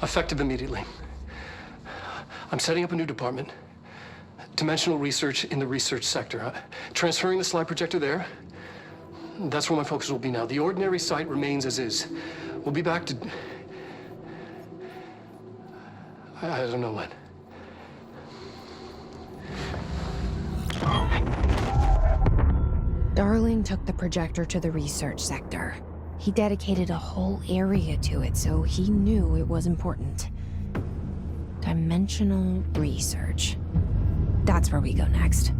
Effective immediately. I'm setting up a new department. Dimensional research in the research sector. Transferring the slide projector there. That's where my focus will be now. The ordinary site remains as is. We'll be back to... I don't know when. Darling took the projector to the research sector. He dedicated a whole area to it, so he knew it was important. Dimensional research. That's where we go next.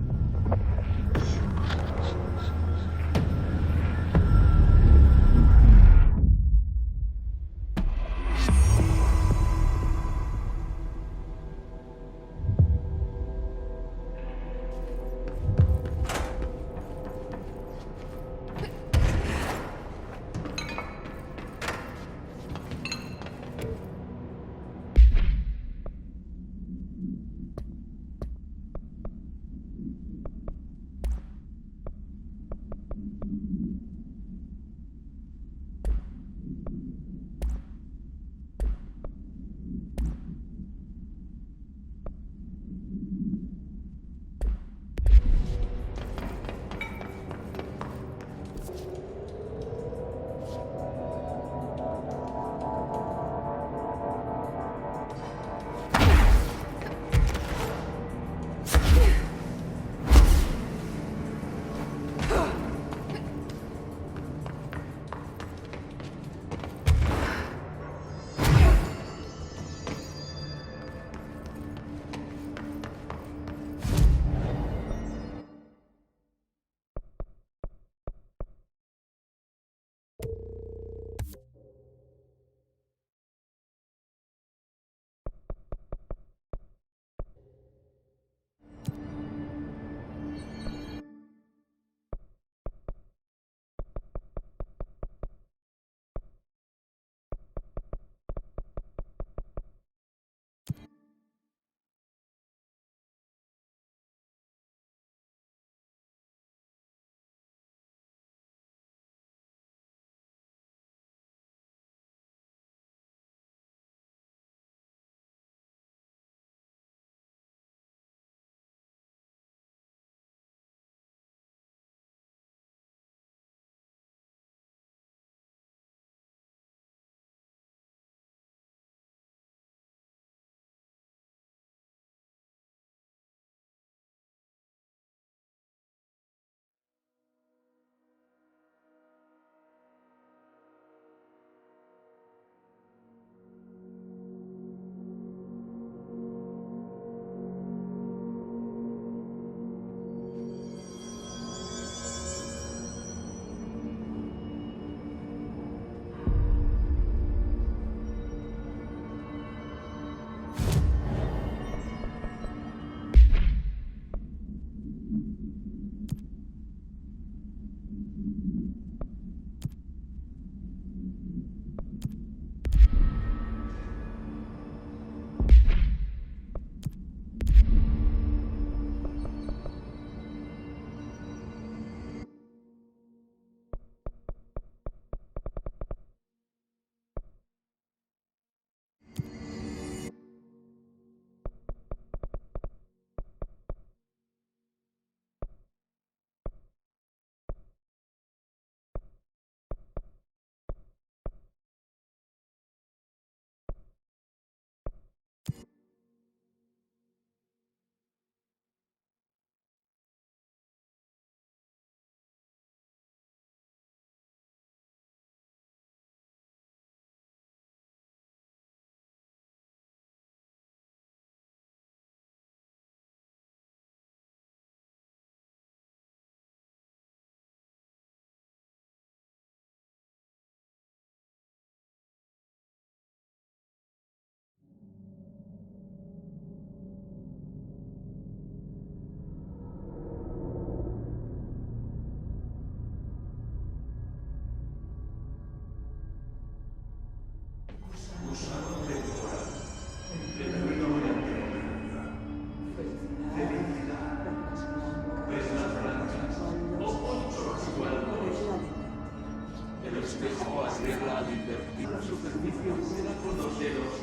El espejo arregla al invertir la superficie fuera con los dedos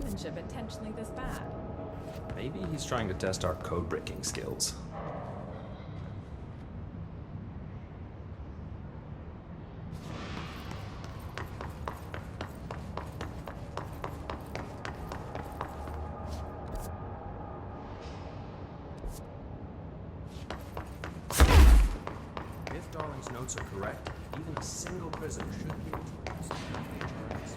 penmanship intentionally this bad? Maybe he's trying to test our code-breaking skills. If Darling's notes are correct, even a single prisoner should be able to pass the charges.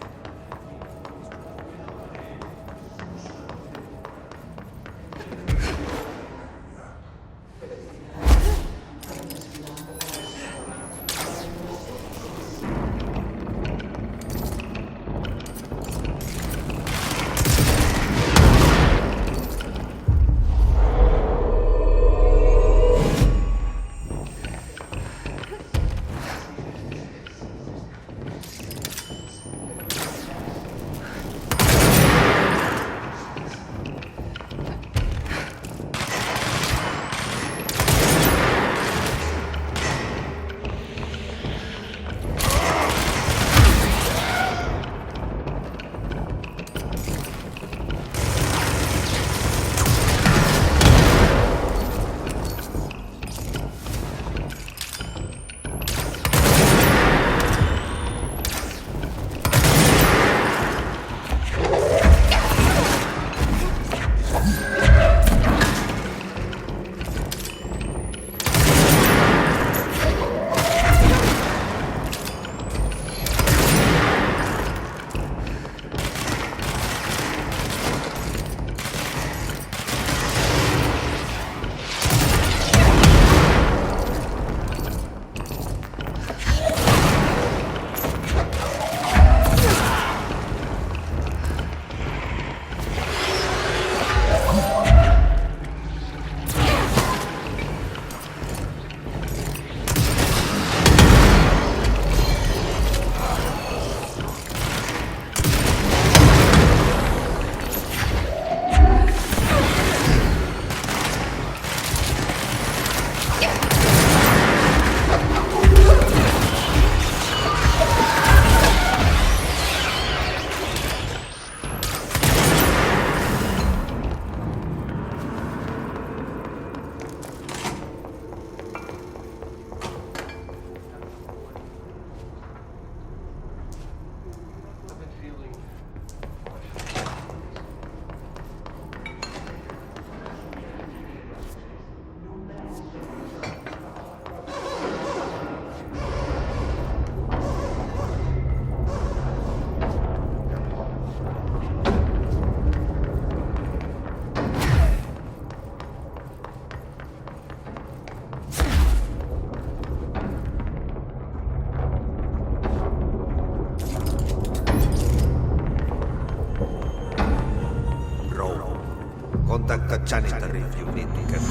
Contact the janitor if you need to get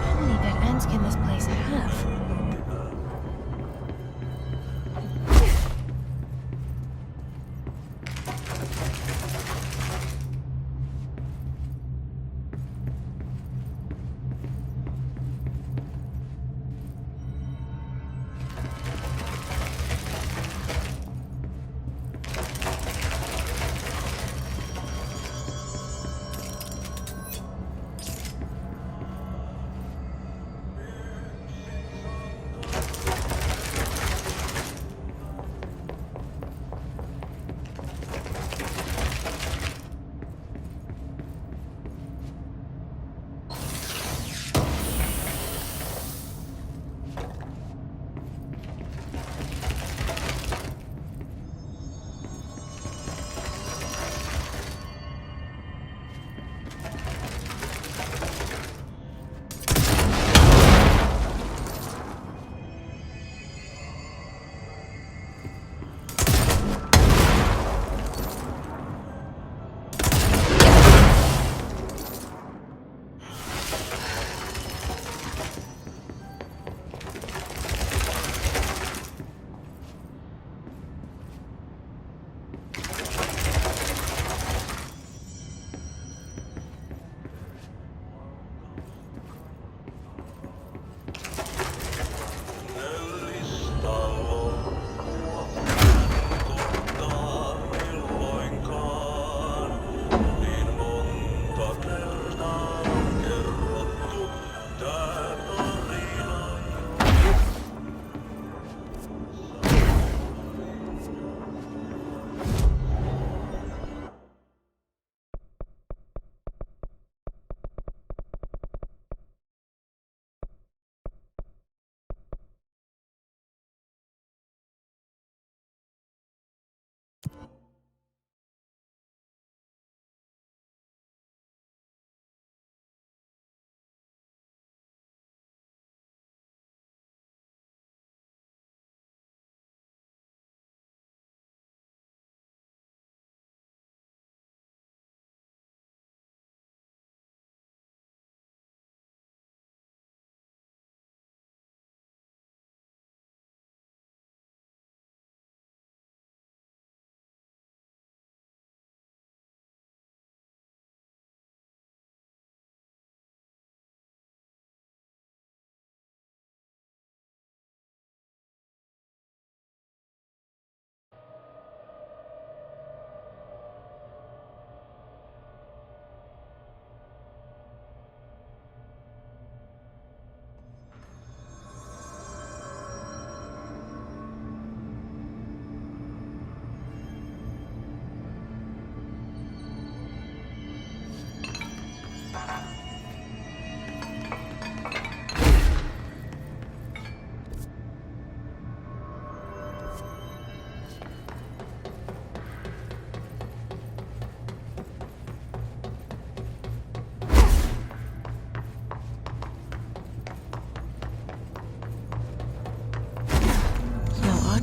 How many dead ends can this place have?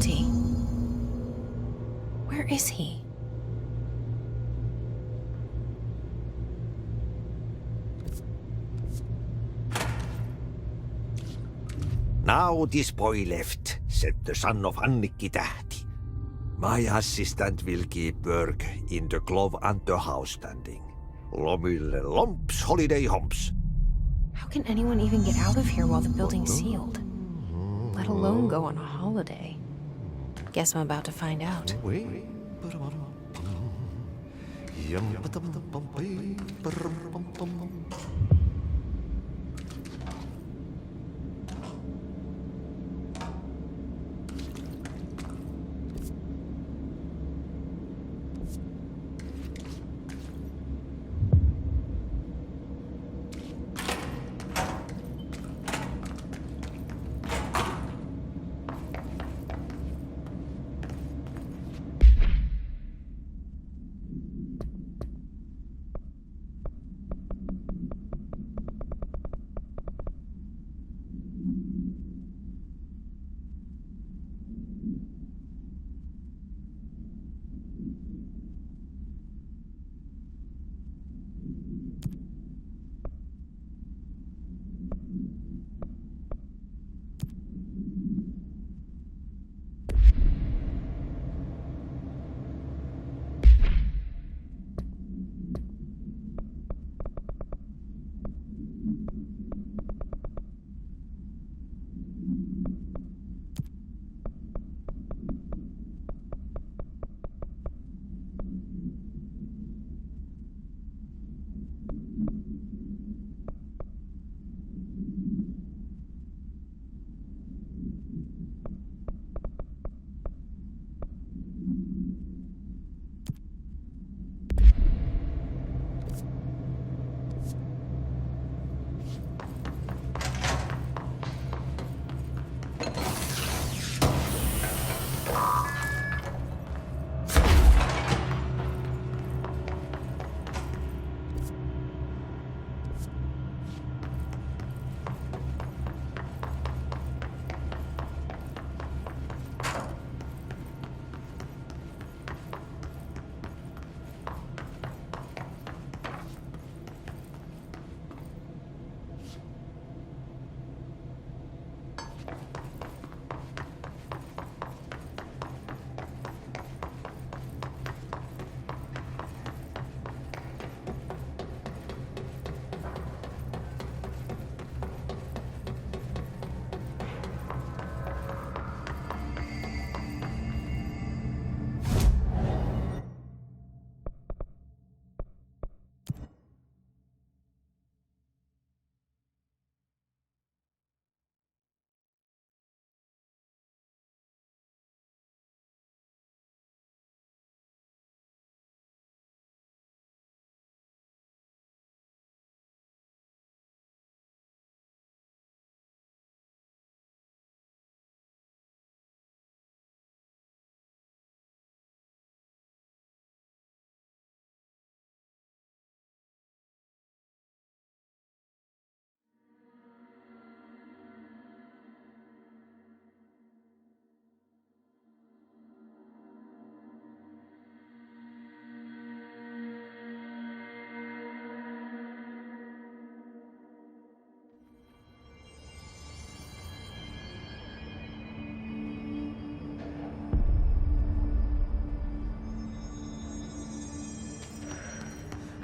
empty. Where is he? Now this boy left, said the son of Annikki Tähti. My assistant will keep work in the glove and the house standing. Lomille lomps, holiday humps. How can anyone even get out of here while the building's sealed? Let alone go on a holiday. Guess I'm about to find out.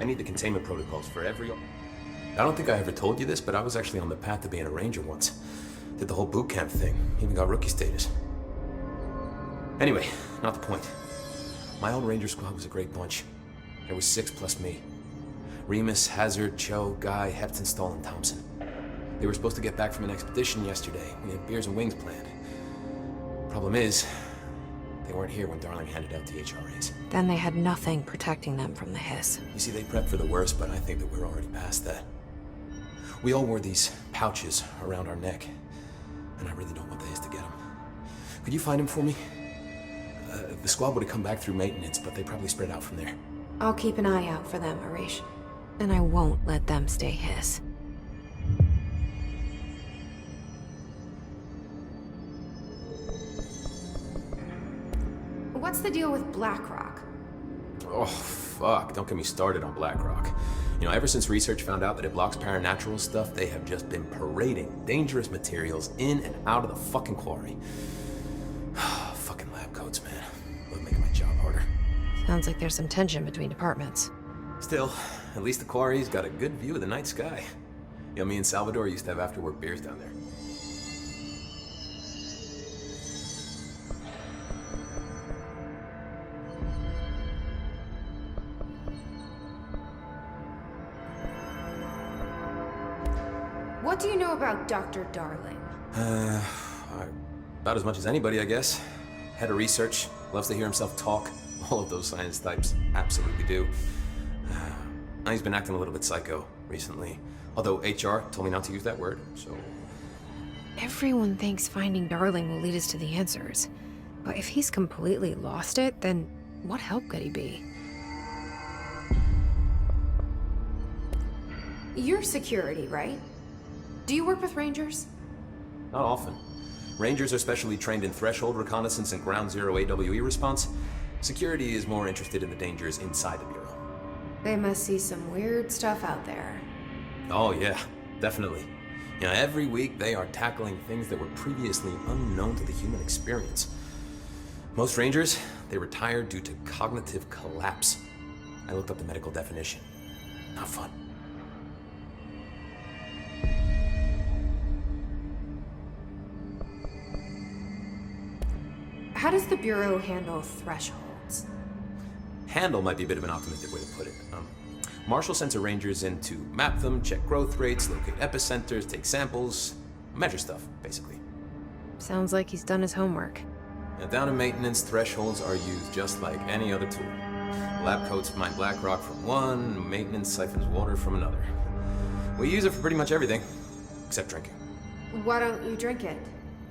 I need the containment protocols for every... I don't think I ever told you this, but I was actually on the path to being a ranger once. Did the whole boot camp thing, even got rookie status. Anyway, not the point. My old ranger squad was a great bunch. There was 6 plus me. Remus, Hazard, Cho, Guy, Heptonstall, and Thompson. They were supposed to get back from an expedition yesterday. We had beers and wings planned. Problem is, they weren't here when Darling handed out the HRAs. Then they had nothing protecting them from the hiss. You see, they prepped for the worst, but I think that we're already past that. We all wore these pouches around our neck, and I really don't want the hiss to get them. Could you find them for me? The squad would have come back through maintenance, but they probably spread out from there. I'll keep an eye out for them, Arish. And I won't let them stay hiss. What's the deal with BlackRock? Oh, fuck. Don't get me started on BlackRock. You know, ever since research found out that it blocks paranatural stuff, they have just been parading dangerous materials in and out of the fucking quarry. Fucking lab coats, man. Would make my job harder. Sounds like there's some tension between departments. Still, at least the quarry's got a good view of the night sky. You know, me and Salvador used to have after-work beers down there. What do you know about Dr. Darling? About as much as anybody, I guess. Head of research, loves to hear himself talk. All of those science types absolutely do. He's been acting a little bit psycho recently. Although HR told me not to use that word, so... Everyone thinks finding Darling will lead us to the answers. But if he's completely lost it, then what help could he be? You're security, right? Do you work with Rangers? Not often. Rangers are specially trained in threshold reconnaissance and ground zero AWE response. Security is more interested in the dangers inside the Bureau. They must see some weird stuff out there. Oh yeah, definitely. You know, every week they are tackling things that were previously unknown to the human experience. Most Rangers, they retire due to cognitive collapse. I looked up the medical definition. Not fun. How does the Bureau handle thresholds? Handle might be a bit of an optimistic way to put it. Marshall sends her Rangers in to map them, check growth rates, locate epicenters, take samples, measure stuff, basically. Sounds like he's done his homework. Now, down in maintenance, thresholds are used just like any other tool. Lab coats mine black rock from one, maintenance siphons water from another. We use it for pretty much everything, except drinking. Why don't you drink it?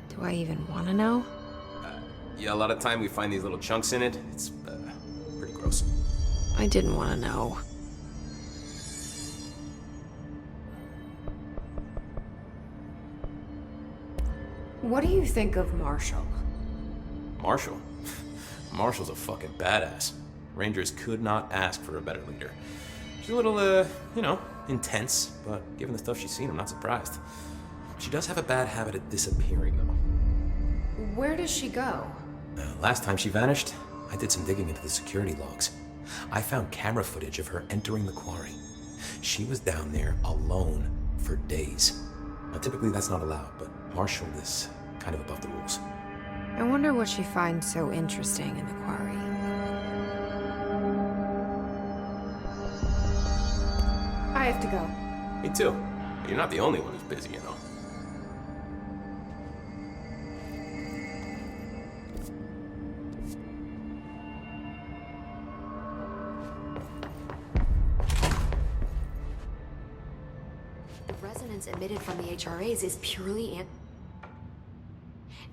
Do I even want to know? Yeah, a lot of time we find these little chunks in it. It's pretty gross. I didn't want to know. What do you think of Marshall? Marshall? Marshall's a fucking badass. Rangers could not ask for a better leader. She's a little, intense, but given the stuff she's seen, I'm not surprised. She does have a bad habit of disappearing, though. Where does she go? Last time she vanished, I did some digging into the security logs. I found camera footage of her entering the quarry. She was down there alone for days. Now, typically that's not allowed, but Marshall is kind of above the rules. I wonder what she finds so interesting in the quarry. I have to go. Me too. You're not the only one who's busy, you know. The resonance emitted from the HRAs is purely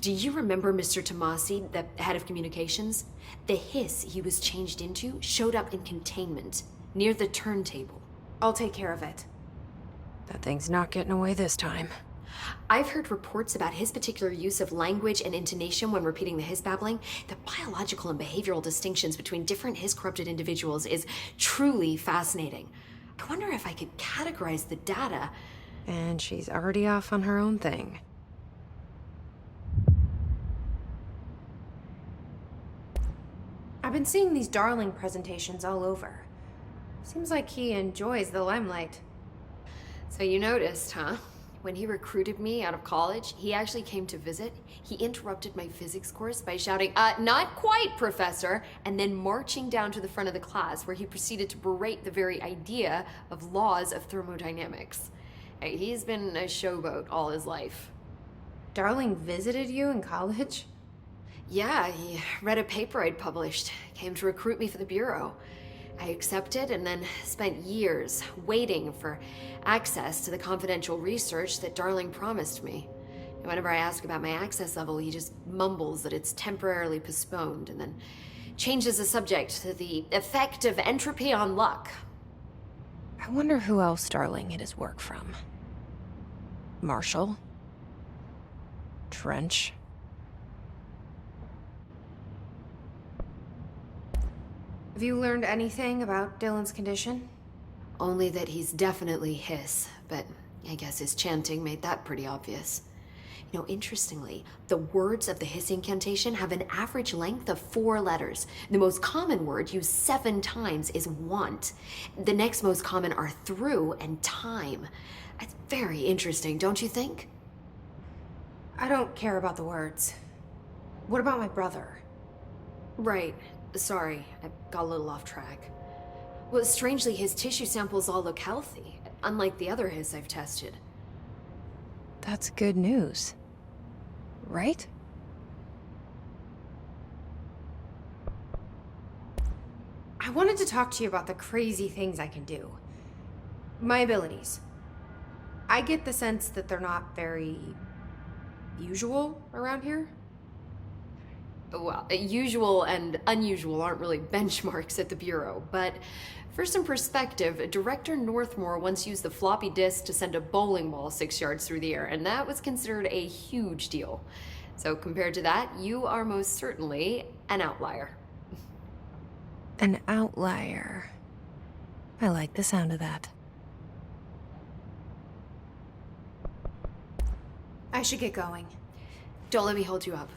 Do you remember Mr. Tomasi, the head of communications? The hiss he was changed into showed up in containment, near the turntable. I'll take care of it. That thing's not getting away this time. I've heard reports about his particular use of language and intonation when repeating the hiss babbling. The biological and behavioral distinctions between different hiss-corrupted individuals is truly fascinating. I wonder if I could categorize the data. And she's already off on her own thing. I've been seeing these Darling presentations all over. Seems like he enjoys the limelight. So you noticed, huh? When he recruited me out of college, he actually came to visit. He interrupted my physics course by shouting, "Not quite, Professor," and then marching down to the front of the class where he proceeded to berate the very idea of laws of thermodynamics. He's been a showboat all his life. Darling visited you in college? Yeah, he read a paper I'd published, came to recruit me for the Bureau. I accepted and then spent years waiting for access to the confidential research that Darling promised me. And whenever I ask about my access level, he just mumbles that it's temporarily postponed and then changes the subject to the effect of entropy on luck. I wonder who else Darling hid his work from. Marshall? Trench? Have you learned anything about Dylan's condition? Only that he's definitely hiss, but I guess his chanting made that pretty obvious. You know, interestingly, the words of the hiss incantation have an average length of 4 letters. The most common word used 7 times is want. The next most common are through and time. That's very interesting, don't you think? I don't care about the words. What about my brother? Right. Sorry, I got a little off track. Well, strangely, his tissue samples all look healthy, unlike the other hiss I've tested. That's good news. Right? I wanted to talk to you about the crazy things I can do. My abilities. I get the sense that they're not very usual around here. Well, usual and unusual aren't really benchmarks at the Bureau, but for some perspective, Director Northmore once used the floppy disk to send a bowling ball 6 yards through the air, and that was considered a huge deal. So compared to that, you are most certainly an outlier. An outlier. I like the sound of that. I should get going. Don't let me hold you up.